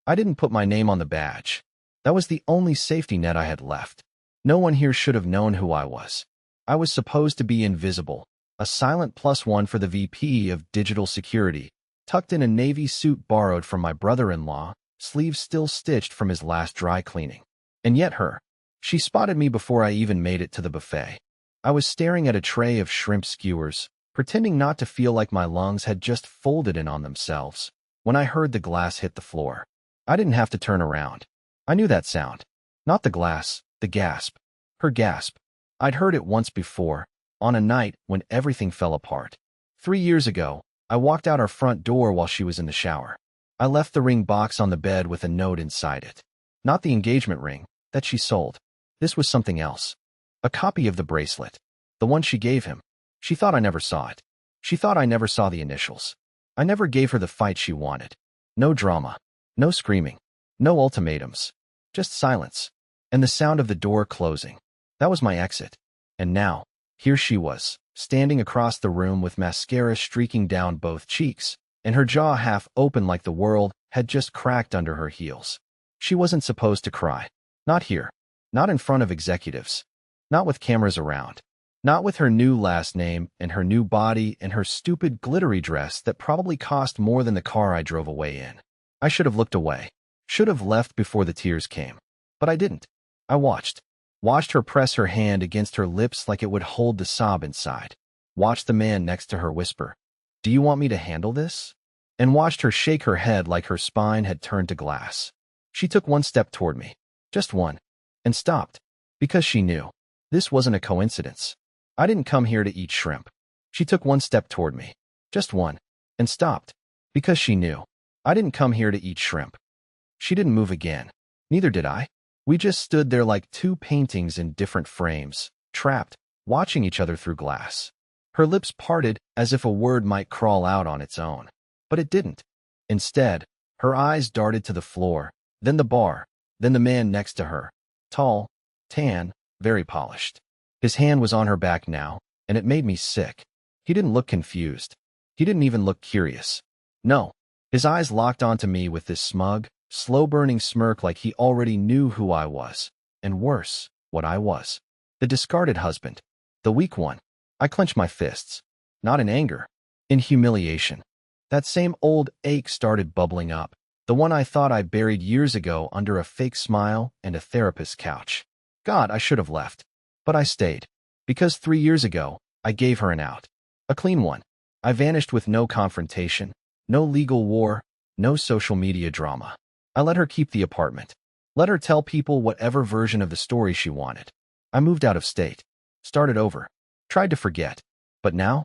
I didn't put my name on the badge. That was the only safety net I had left. No one here should have known who I was. I was supposed to be invisible, a silent +1 for the VP of Digital Security, tucked in a navy suit borrowed from my brother-in-law, sleeves still stitched from his last dry cleaning. And yet she spotted me before I even made it to the buffet. I was staring at a tray of shrimp skewers, pretending not to feel like my lungs had just folded in on themselves, when I heard the glass hit the floor. I didn't have to turn around. I knew that sound. Not the glass, the gasp. Her gasp. I'd heard it once before, on a night when everything fell apart. 3 years ago, I walked out our front door while she was in the shower. I left the ring box on the bed with a note inside it. Not the engagement ring that she sold. This was something else. A copy of the bracelet. The one she gave him. She thought I never saw it. She thought I never saw the initials. I never gave her the fight she wanted. No drama. No screaming. No ultimatums. Just silence. And the sound of the door closing. That was my exit. And now, here she was, standing across the room with mascara streaking down both cheeks, and her jaw half open like the world had just cracked under her heels. She wasn't supposed to cry. Not here. Not in front of executives. Not with cameras around. Not with her new last name and her new body and her stupid glittery dress that probably cost more than the car I drove away in. I should have looked away. Should have left before the tears came. But I didn't. I watched. Watched her press her hand against her lips like it would hold the sob inside. Watched the man next to her whisper, "Do you want me to handle this?" And watched her shake her head like her spine had turned to glass. She took one step toward me. Just one. And stopped. Because she knew. This wasn't a coincidence. I didn't come here to eat shrimp. She took one step toward me. Just one. And stopped. Because she knew. I didn't come here to eat shrimp. She didn't move again. Neither did I. We just stood there like two paintings in different frames, trapped, watching each other through glass. Her lips parted as if a word might crawl out on its own. But it didn't. Instead, her eyes darted to the floor, then the bar, then the man next to her. Tall, tan, very polished. His hand was on her back now, and it made me sick. He didn't look confused. He didn't even look curious. No. His eyes locked onto me with this smug, slow-burning smirk like he already knew who I was, and worse, what I was. The discarded husband. The weak one. I clenched my fists. Not in anger. In humiliation. That same old ache started bubbling up, the one I thought I buried years ago under a fake smile and a therapist's couch. God, I should have left. But I stayed. Because 3 years ago, I gave her an out. A clean one. I vanished with no confrontation, no legal war, no social media drama. I let her keep the apartment. Let her tell people whatever version of the story she wanted. I moved out of state. Started over. Tried to forget. But now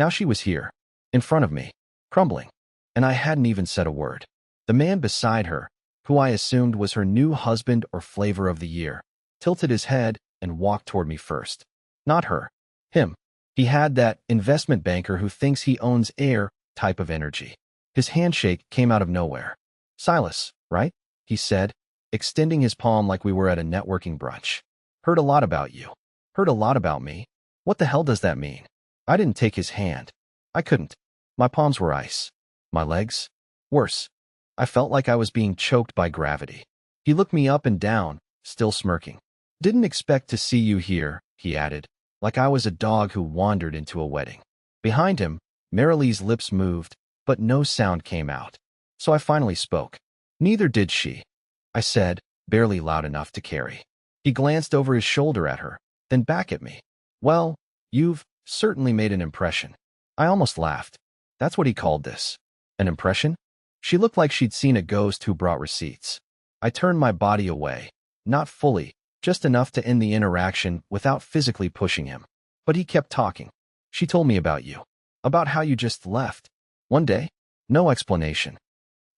she was here. In front of me. Crumbling. And I hadn't even said a word. The man beside her, who I assumed was her new husband or flavor of the year, tilted his head and walked toward me first. Not her. Him. He had that investment banker who thinks he owns air type of energy. His handshake came out of nowhere. "Silas, right?" he said, extending his palm like we were at a networking brunch. "Heard a lot about you." Heard a lot about me? What the hell does that mean? I didn't take his hand. I couldn't. My palms were ice. My legs? Worse. I felt like I was being choked by gravity. He looked me up and down, still smirking. "Didn't expect to see you here," he added, like I was a dog who wandered into a wedding. Behind him, Marilee's lips moved, but no sound came out. So I finally spoke. "Neither did she," I said, barely loud enough to carry. He glanced over his shoulder at her, then back at me. "Well, you've certainly made an impression." I almost laughed. That's what he called this. An impression? She looked like she'd seen a ghost who brought receipts. I turned my body away, not fully, just enough to end the interaction without physically pushing him. But he kept talking. "She told me about you. About how you just left. One day? No explanation."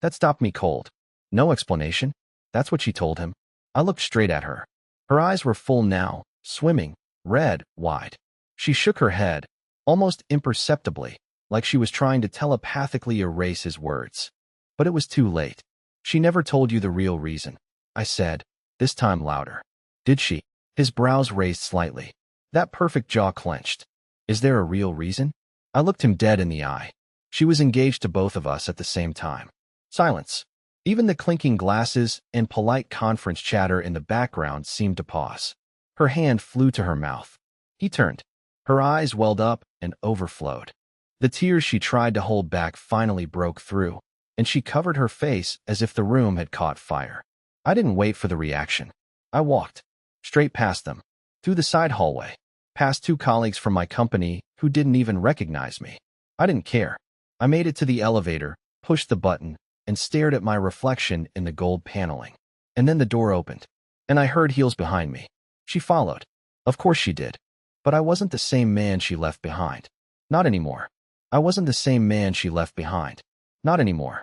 That stopped me cold. No explanation? That's what she told him. I looked straight at her. Her eyes were full now, swimming, red, wide. She shook her head, almost imperceptibly, like she was trying to telepathically erase his words. But it was too late. "She never told you the real reason," I said, this time louder. "Did she?" His brows raised slightly. That perfect jaw clenched. "Is there a real reason?" I looked him dead in the eye. "She was engaged to both of us at the same time." Silence. Even the clinking glasses and polite conference chatter in the background seemed to pause. Her hand flew to her mouth. He turned. Her eyes welled up and overflowed. The tears she tried to hold back finally broke through, and she covered her face as if the room had caught fire. I didn't wait for the reaction. I walked straight past them, through the side hallway, past two colleagues from my company who didn't even recognize me. I didn't care. I made it to the elevator, pushed the button, and stared at my reflection in the gold paneling. And then the door opened, and I heard heels behind me. She followed. Of course she did. But I wasn't the same man she left behind. Not anymore. I wasn't the same man she left behind. Not anymore.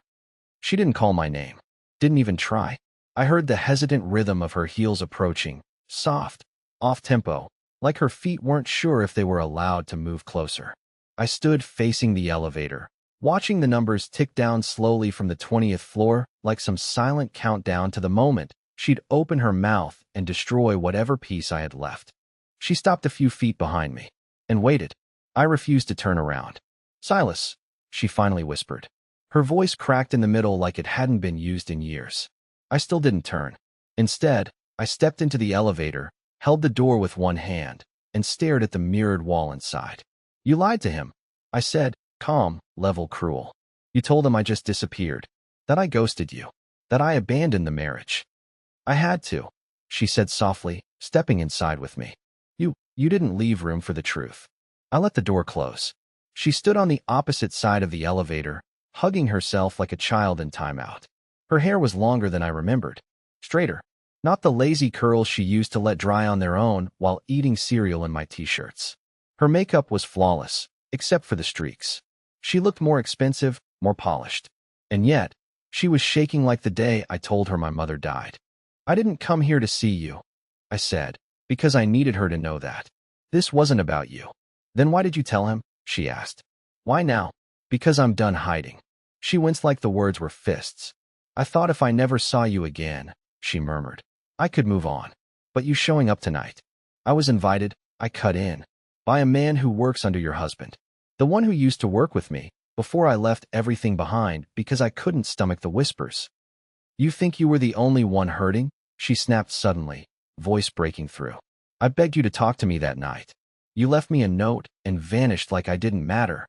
She didn't call my name. Didn't even try. I heard the hesitant rhythm of her heels approaching, soft, off-tempo, like her feet weren't sure if they were allowed to move closer. I stood facing the elevator, watching the numbers tick down slowly from the 20th floor like some silent countdown to the moment she'd open her mouth and destroy whatever piece I had left. She stopped a few feet behind me and waited. I refused to turn around. "Silas," she finally whispered. Her voice cracked in the middle like it hadn't been used in years. I still didn't turn. Instead, I stepped into the elevator, held the door with one hand, and stared at the mirrored wall inside. "You lied to him," I said, calm, level, cruel. "You told him I just disappeared, that I ghosted you, that I abandoned the marriage." "I had to," she said softly, stepping inside with me. You didn't leave room for the truth." I let the door close. She stood on the opposite side of the elevator, hugging herself like a child in timeout. Her hair was longer than I remembered. Straighter. Not the lazy curls she used to let dry on their own while eating cereal in my t-shirts. Her makeup was flawless, except for the streaks. She looked more expensive, more polished. And yet, she was shaking like the day I told her my mother died. "I didn't come here to see you," I said, because I needed her to know that. "This wasn't about you." "Then why did you tell him?" she asked. "Why now?" "Because I'm done hiding." She winced like the words were fists. "I thought if I never saw you again," she murmured, "I could move on. But you showing up tonight. I was invited, I cut in, by a man who works under your husband. The one who used to work with me, before I left everything behind because I couldn't stomach the whispers." "You think you were the only one hurting?" she snapped suddenly, voice breaking through. "I begged you to talk to me that night. You left me a note and vanished like I didn't matter."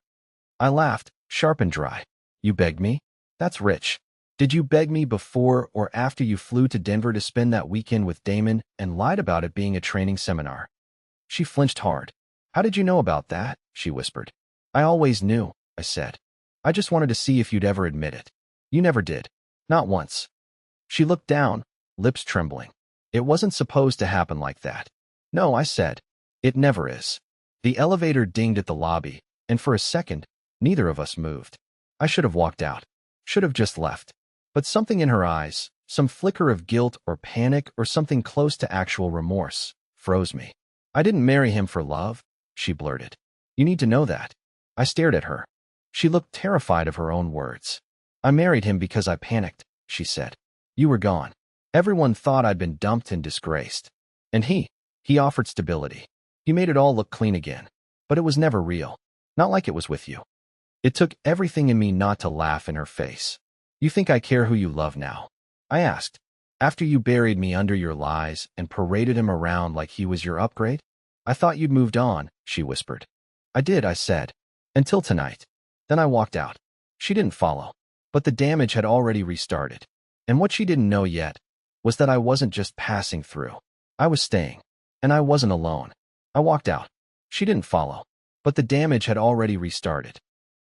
I laughed, sharp and dry. "You begged me? That's rich. Did you beg me before or after you flew to Denver to spend that weekend with Damon and lied about it being a training seminar?" She flinched hard. "How did you know about that?" she whispered. "I always knew," I said. "I just wanted to see if you'd ever admit it. You never did. Not once." She looked down, lips trembling. "It wasn't supposed to happen like that." "No," I said. "It never is." The elevator dinged at the lobby, and for a second, neither of us moved. I should have walked out. Should have just left. But something in her eyes, some flicker of guilt or panic or something close to actual remorse, froze me. "I didn't marry him for love," she blurted. "You need to know that." I stared at her. She looked terrified of her own words. "I married him because I panicked," she said. "You were gone. Everyone thought I'd been dumped and disgraced. And he offered stability. He made it all look clean again. But it was never real. Not like it was with you." It took everything in me not to laugh in her face. "You think I care who you love now?" I asked. "After you buried me under your lies and paraded him around like he was your upgrade?" "I thought you'd moved on," she whispered. "I did," I said. "Until tonight." Then I walked out. She didn't follow. But the damage had already restarted. And what she didn't know yet was that I wasn't just passing through. I was staying. And I wasn't alone. I walked out. She didn't follow. But the damage had already restarted.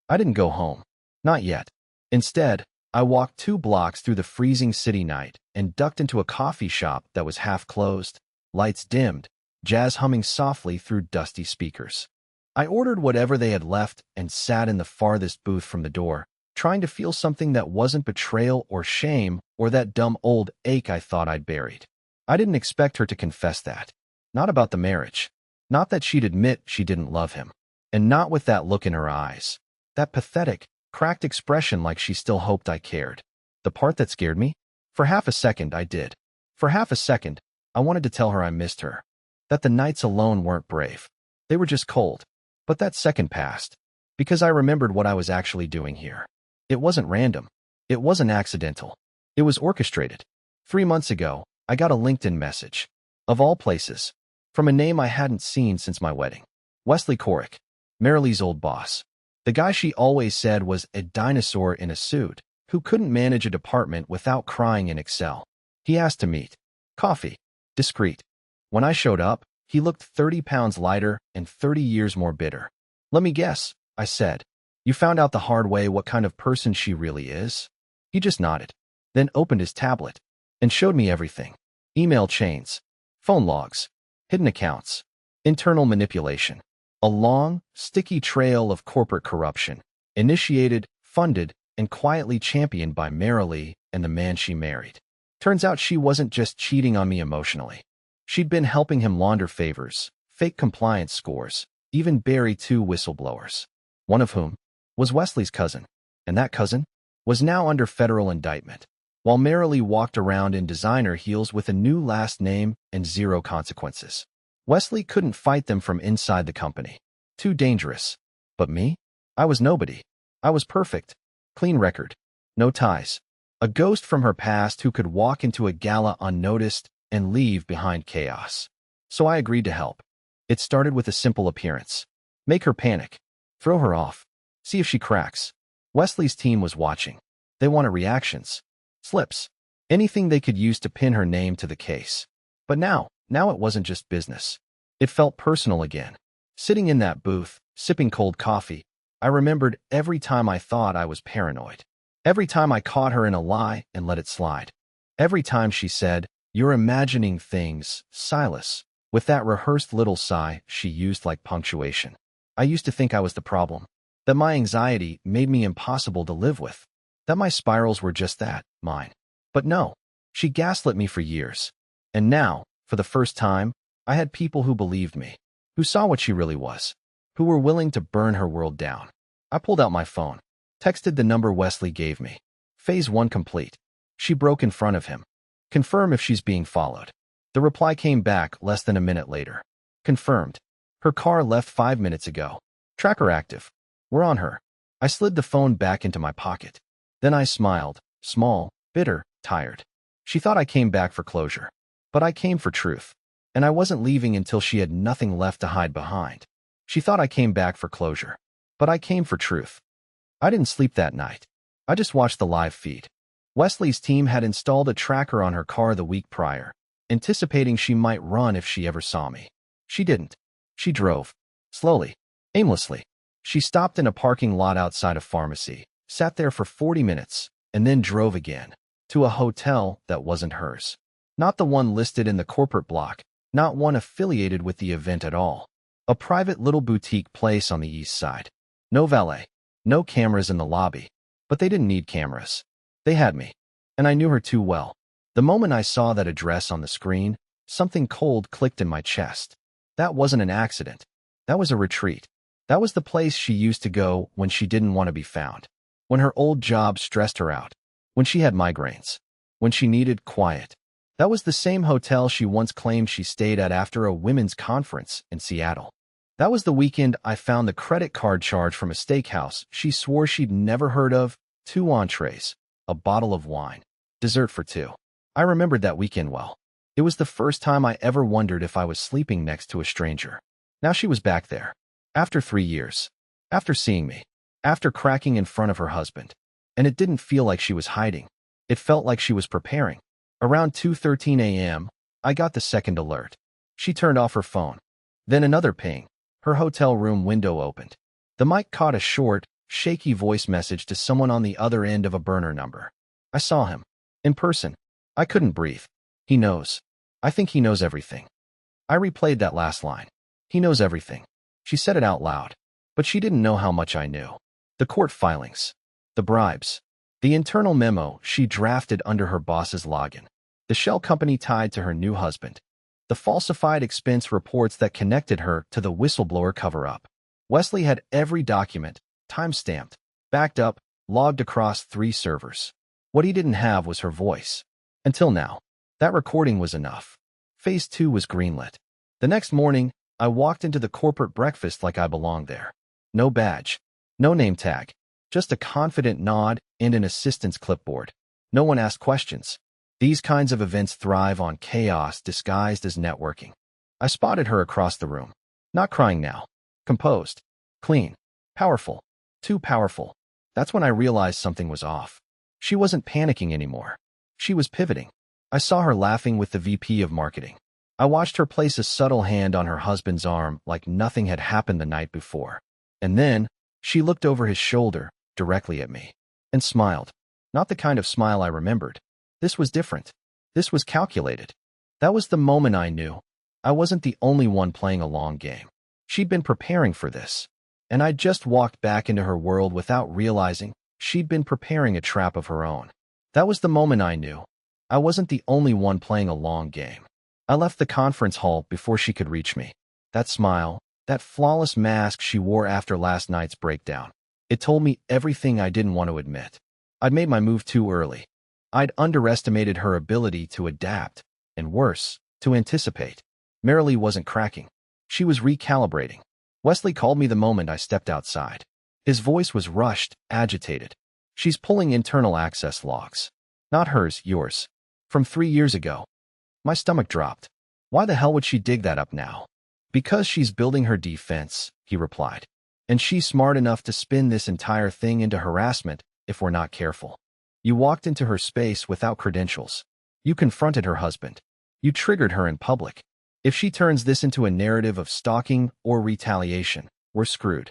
I didn't go home. Not yet. Instead, I walked 2 blocks through the freezing city night and ducked into a coffee shop that was half closed, lights dimmed, jazz humming softly through dusty speakers. I ordered whatever they had left and sat in the farthest booth from the door, trying to feel something that wasn't betrayal or shame or that dumb old ache I thought I'd buried. I didn't expect her to confess that. Not about the marriage. Not that she'd admit she didn't love him. And not with that look in her eyes. That pathetic, cracked expression like she still hoped I cared. The part that scared me? For half a second, I did. For half a second, I wanted to tell her I missed her. That the nights alone weren't brave. They were just cold. But that second passed. Because I remembered what I was actually doing here. It wasn't random. It wasn't accidental. It was orchestrated. 3 months ago, I got a LinkedIn message. Of all places. From a name I hadn't seen since my wedding. Wesley Corrick, Marilee's old boss. The guy she always said was a dinosaur in a suit, who couldn't manage a department without crying in Excel. He asked to meet. Coffee. Discreet. When I showed up, he looked 30 pounds lighter and 30 years more bitter. Let me guess, I said. You found out the hard way what kind of person she really is? He just nodded, then opened his tablet and showed me everything. Email chains, phone logs, hidden accounts, internal manipulation. A long, sticky trail of corporate corruption, initiated, funded, and quietly championed by Marilee and the man she married. Turns out she wasn't just cheating on me emotionally. She'd been helping him launder favors, fake compliance scores, even bury 2 whistleblowers. One of whom was Wesley's cousin, and that cousin was now under federal indictment, while Marilee walked around in designer heels with a new last name and 0 consequences. Wesley couldn't fight them from inside the company. Too dangerous. But me? I was nobody. I was perfect. Clean record. No ties. A ghost from her past who could walk into a gala unnoticed and leave behind chaos. So I agreed to help. It started with a simple appearance. Make her panic. Throw her off. See if she cracks. Wesley's team was watching. They wanted reactions. Slips. Anything they could use to pin her name to the case. But now it wasn't just business. It felt personal again. Sitting in that booth, sipping cold coffee, I remembered every time I thought I was paranoid. Every time I caught her in a lie and let it slide. Every time she said, "You're imagining things, Silas," with that rehearsed little sigh she used like punctuation. I used to think I was the problem. That my anxiety made me impossible to live with. That my spirals were just that, mine. But no, she gaslit me for years. And now, for the first time, I had people who believed me, who saw what she really was, who were willing to burn her world down. I pulled out my phone, texted the number Wesley gave me. Phase 1 complete. She broke in front of him. Confirm if she's being followed. The reply came back less than a minute later. Confirmed. Her car left 5 minutes ago. Tracker active. We're on her. I slid the phone back into my pocket. Then I smiled, small, bitter, tired. She thought I came back for closure. But I came for truth. And I wasn't leaving until she had nothing left to hide behind. She thought I came back for closure. But I came for truth. I didn't sleep that night. I just watched the live feed. Wesley's team had installed a tracker on her car the week prior, anticipating she might run if she ever saw me. She didn't. She drove. Slowly. Aimlessly. She stopped in a parking lot outside a pharmacy, sat there for 40 minutes, and then drove again. To a hotel that wasn't hers. Not the one listed in the corporate block, not one affiliated with the event at all. A private little boutique place on the east side. No valet. No cameras in the lobby. But they didn't need cameras. They had me. And I knew her too well. The moment I saw that address on the screen, something cold clicked in my chest. That wasn't an accident. That was a retreat. That was the place she used to go when she didn't want to be found. When her old job stressed her out. When she had migraines. When she needed quiet. That was the same hotel she once claimed she stayed at after a women's conference in Seattle. That was the weekend I found the credit card charge from a steakhouse she swore she'd never heard of, 2 entrees, a bottle of wine, dessert for 2. I remembered that weekend well. It was the first time I ever wondered if I was sleeping next to a stranger. Now she was back there. After 3 years. After seeing me. After cracking in front of her husband. And it didn't feel like she was hiding. It felt like she was preparing. Around 2:13 a.m., I got the second alert. She turned off her phone. Then another ping. Her hotel room window opened. The mic caught a short, shaky voice message to someone on the other end of a burner number. I saw him. In person. I couldn't breathe. He knows. I think he knows everything. I replayed that last line. He knows everything. She said it out loud. But she didn't know how much I knew. The court filings. The bribes. The internal memo she drafted under her boss's login. The shell company tied to her new husband. The falsified expense reports that connected her to the whistleblower cover-up. Wesley had every document, time-stamped, backed up, logged across 3 servers. What he didn't have was her voice. Until now. That recording was enough. Phase 2 was greenlit. The next morning, I walked into the corporate breakfast like I belonged there. No badge. No name tag. Just a confident nod and an assistant's clipboard. No one asked questions. These kinds of events thrive on chaos disguised as networking. I spotted her across the room. Not crying now. Composed. Clean. Powerful. Too powerful. That's when I realized something was off. She wasn't panicking anymore. She was pivoting. I saw her laughing with the VP of marketing. I watched her place a subtle hand on her husband's arm like nothing had happened the night before. And then, she looked over his shoulder, directly at me, and smiled. Not the kind of smile I remembered. This was different. This was calculated. That was the moment I knew. I wasn't the only one playing a long game. She'd been preparing for this. And I'd just walked back into her world without realizing she'd been preparing a trap of her own. That was the moment I knew. I wasn't the only one playing a long game. I left the conference hall before she could reach me. That smile, that flawless mask she wore after last night's breakdown. It told me everything I didn't want to admit. I'd made my move too early. I'd underestimated her ability to adapt, and worse, to anticipate. Marilee wasn't cracking. She was recalibrating. Wesley called me the moment I stepped outside. His voice was rushed, agitated. She's pulling internal access logs. Not hers, yours. From 3 years ago. My stomach dropped. Why the hell would she dig that up now? Because she's building her defense, he replied. And she's smart enough to spin this entire thing into harassment if we're not careful. You walked into her space without credentials. You confronted her husband. You triggered her in public. If she turns this into a narrative of stalking or retaliation, we're screwed.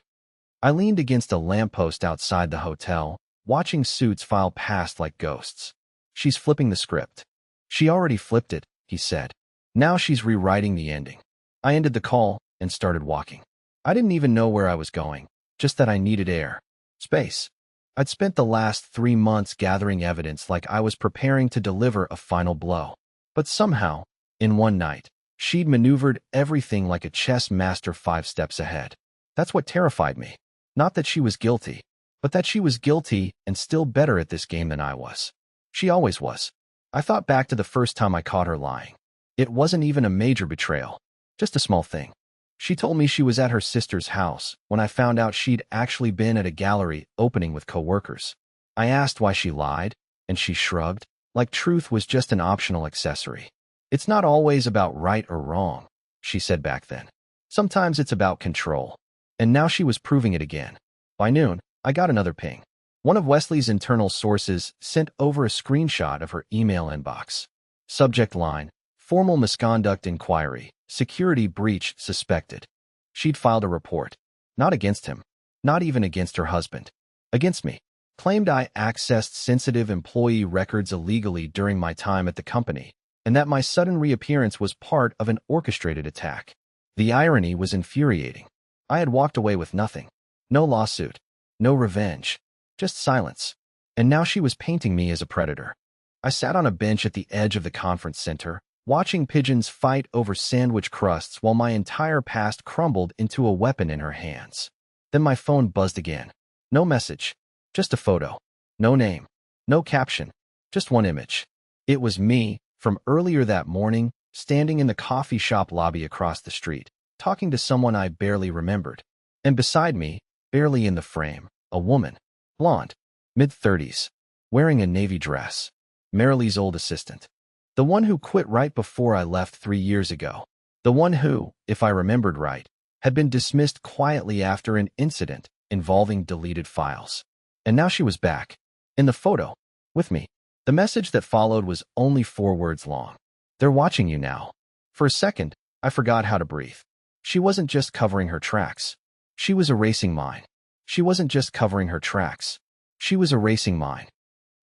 I leaned against a lamppost outside the hotel, watching suits file past like ghosts. She's flipping the script. She already flipped it, he said. Now she's rewriting the ending. I ended the call and started walking. I didn't even know where I was going, just that I needed air. Space. I'd spent the last 3 months gathering evidence like I was preparing to deliver a final blow. But somehow, in one night, she'd maneuvered everything like a chess master 5 steps ahead. That's what terrified me. Not that she was guilty, but that she was guilty and still better at this game than I was. She always was. I thought back to the first time I caught her lying. It wasn't even a major betrayal, just a small thing. She told me she was at her sister's house when I found out she'd actually been at a gallery opening with coworkers. I asked why she lied, and she shrugged, like truth was just an optional accessory. It's not always about right or wrong, she said back then. Sometimes it's about control. And now she was proving it again. By noon, I got another ping. One of Wesley's internal sources sent over a screenshot of her email inbox. Subject line, formal misconduct inquiry, security breach suspected. She'd filed a report. Not against him. Not even against her husband. Against me. Claimed I accessed sensitive employee records illegally during my time at the company, and that my sudden reappearance was part of an orchestrated attack. The irony was infuriating. I had walked away with nothing. No lawsuit. No revenge. Just silence. And now she was painting me as a predator. I sat on a bench at the edge of the conference center, watching pigeons fight over sandwich crusts while my entire past crumbled into a weapon in her hands. Then my phone buzzed again. No message. Just a photo. No name. No caption. Just one image. It was me, from earlier that morning, standing in the coffee shop lobby across the street, talking to someone I barely remembered. And beside me, barely in the frame, a woman. Blonde. Mid-30s. Wearing a navy dress. Marilee's old assistant. The one who quit right before I left 3 years ago. The one who, if I remembered right, had been dismissed quietly after an incident involving deleted files. And now she was back. In the photo. With me. The message that followed was only 4 words long. They're watching you now. For a second, I forgot how to breathe. She wasn't just covering her tracks. She was erasing mine. She wasn't just covering her tracks. She was erasing mine.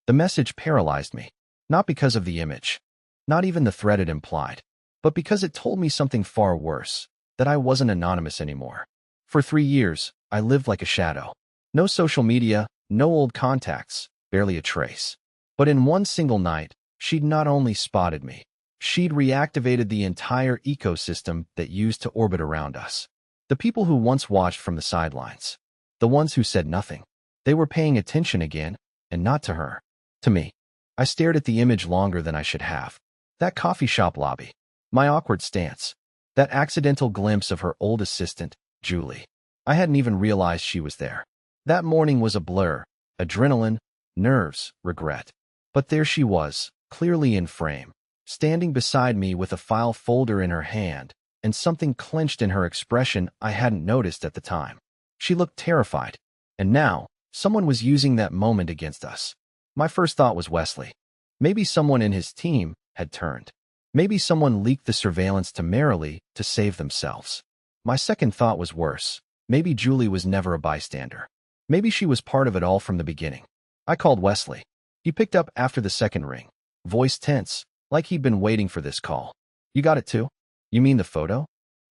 The message paralyzed me. Not because of the image. Not even the threat it implied. But because it told me something far worse. That I wasn't anonymous anymore. For 3 years, I lived like a shadow. No social media, no old contacts, barely a trace. But in one single night, she'd not only spotted me, she'd reactivated the entire ecosystem that used to orbit around us. The people who once watched from the sidelines. The ones who said nothing. They were paying attention again, and not to her. To me. I stared at the image longer than I should have. That coffee shop lobby. My awkward stance. That accidental glimpse of her old assistant, Julie. I hadn't even realized she was there. That morning was a blur. Adrenaline, nerves, regret. But there she was, clearly in frame, standing beside me with a file folder in her hand and something clenched in her expression I hadn't noticed at the time. She looked terrified, and now someone was using that moment against us. My first thought was Wesley. Maybe someone in his team had turned. Maybe someone leaked the surveillance to Marilee to save themselves. My second thought was worse. Maybe Julie was never a bystander. Maybe she was part of it all from the beginning. I called Wesley. He picked up after the second ring, voice tense, like he'd been waiting for this call. You got it too? You mean the photo?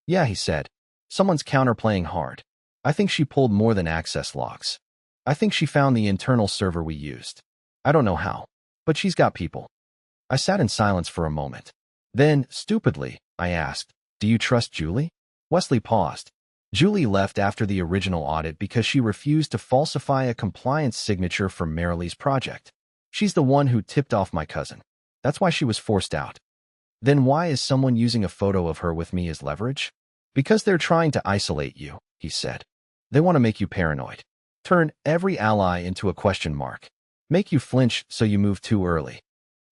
Yeah, he said. Someone's counterplaying hard. I think she pulled more than access logs. I think she found the internal server we used. I don't know how, but she's got people. I sat in silence for a moment. Then, stupidly, I asked, do you trust Julie? Wesley paused. Julie left after the original audit because she refused to falsify a compliance signature for Marilee's project. She's the one who tipped off my cousin. That's why she was forced out. Then why is someone using a photo of her with me as leverage? Because they're trying to isolate you, he said. They want to make you paranoid. Turn every ally into a question mark. Make you flinch so you move too early.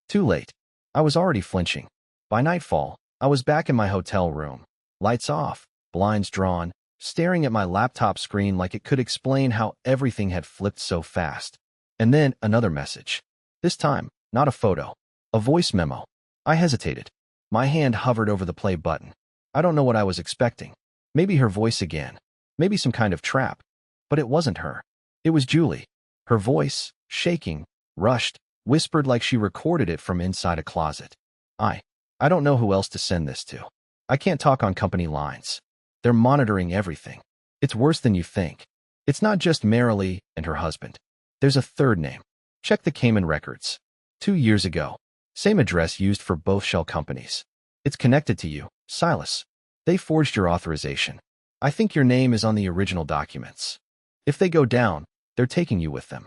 Too late. I was already flinching. By nightfall, I was back in my hotel room. Lights off, blinds drawn, staring at my laptop screen like it could explain how everything had flipped so fast. And then another message. This time, not a photo. A voice memo. I hesitated. My hand hovered over the play button. I don't know what I was expecting. Maybe her voice again. Maybe some kind of trap. But it wasn't her. It was Julie. Her voice, shaking, rushed, whispered like she recorded it from inside a closet. I don't know who else to send this to. I can't talk on company lines. They're monitoring everything. It's worse than you think. It's not just Marilee and her husband. There's a third name. Check the Cayman records. 2 years ago. Same address used for both shell companies. It's connected to you, Silas. They forged your authorization. I think your name is on the original documents. If they go down, they're taking you with them.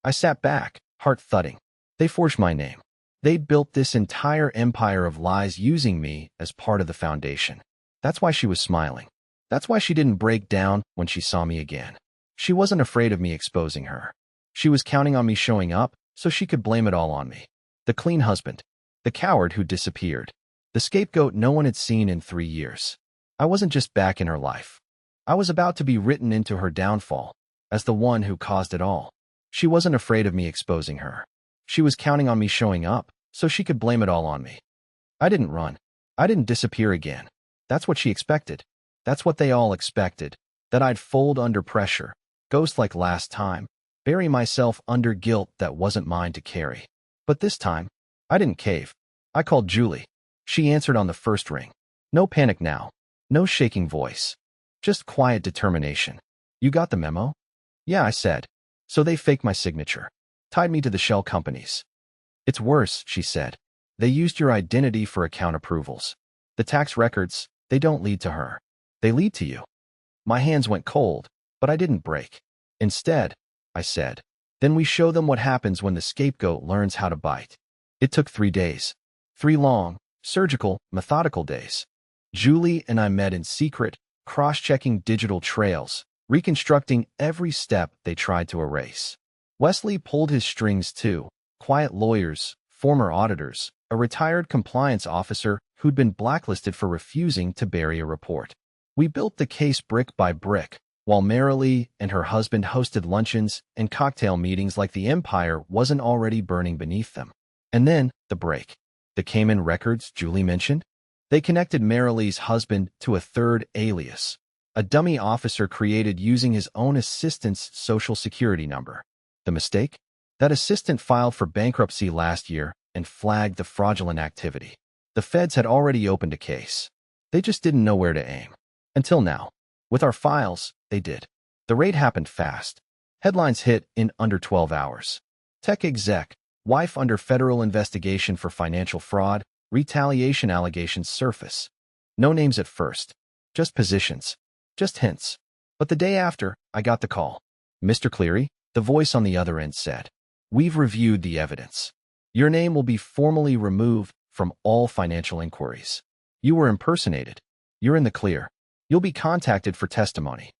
I sat back, heart thudding. They forged my name. They built this entire empire of lies using me as part of the foundation. That's why she was smiling. That's why she didn't break down when she saw me again. She wasn't afraid of me exposing her. She was counting on me showing up so she could blame it all on me. The clean husband. The coward who disappeared. The scapegoat no one had seen in 3 years. I wasn't just back in her life. I was about to be written into her downfall as the one who caused it all. She wasn't afraid of me exposing her. She was counting on me showing up so she could blame it all on me. I didn't run. I didn't disappear again. That's what she expected. That's what they all expected. That I'd fold under pressure, ghost like last time, bury myself under guilt that wasn't mine to carry. But this time, I didn't cave. I called Julie. She answered on the first ring. No panic now. No shaking voice. Just quiet determination. You got the memo? Yeah, I said. So they faked my signature. Tied me to the shell companies. It's worse, she said. They used your identity for account approvals. The tax records, they don't lead to her. They lead to you. My hands went cold, but I didn't break. Instead, I said, then we show them what happens when the scapegoat learns how to bite. It took 3 days. 3 long, surgical, methodical days. Julie and I met in secret, cross-checking digital trails, reconstructing every step they tried to erase. Wesley pulled his strings too. Quiet lawyers, former auditors, a retired compliance officer who'd been blacklisted for refusing to bury a report. We built the case brick by brick, while Marilee and her husband hosted luncheons and cocktail meetings like the empire wasn't already burning beneath them. And then, the break. The Cayman records Julie mentioned? They connected Marilee's husband to a third alias, a dummy officer created using his own assistant's social security number. The mistake? That assistant filed for bankruptcy last year and flagged the fraudulent activity. The feds had already opened a case. They just didn't know where to aim. Until now. With our files, they did. The raid happened fast. Headlines hit in under 12 hours. Tech exec, wife under federal investigation for financial fraud, retaliation allegations surface. No names at first. Just positions. Just hints. But the day after, I got the call. Mr. Cleary, the voice on the other end said, we've reviewed the evidence. Your name will be formally removed from all financial inquiries. You were impersonated. You're in the clear. You'll be contacted for testimony.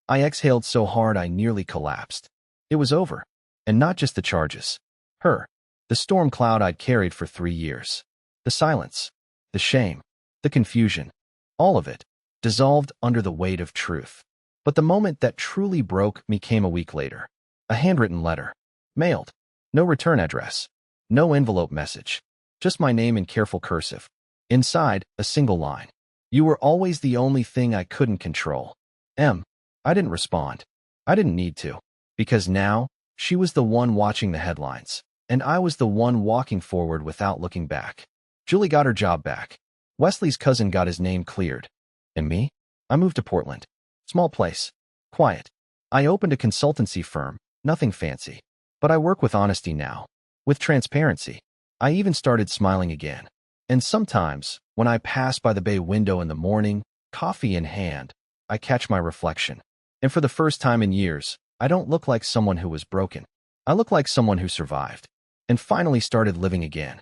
I exhaled so hard I nearly collapsed. It was over. And not just the charges. Her. The storm cloud I'd carried for 3 years. The silence, the shame, the confusion, all of it dissolved under the weight of truth. But the moment that truly broke me came a week later. A handwritten letter. Mailed. No return address. No envelope message. Just my name in careful cursive. Inside, a single line. You were always the only thing I couldn't control. I didn't respond. I didn't need to. Because now, she was the one watching the headlines, and I was the one walking forward without looking back. Julie got her job back. Wesley's cousin got his name cleared. And me? I moved to Portland. Small place. Quiet. I opened a consultancy firm, nothing fancy. But I work with honesty now. With transparency. I even started smiling again. And sometimes, when I pass by the bay window in the morning, coffee in hand, I catch my reflection. And for the first time in years, I don't look like someone who was broken. I look like someone who survived. And finally started living again.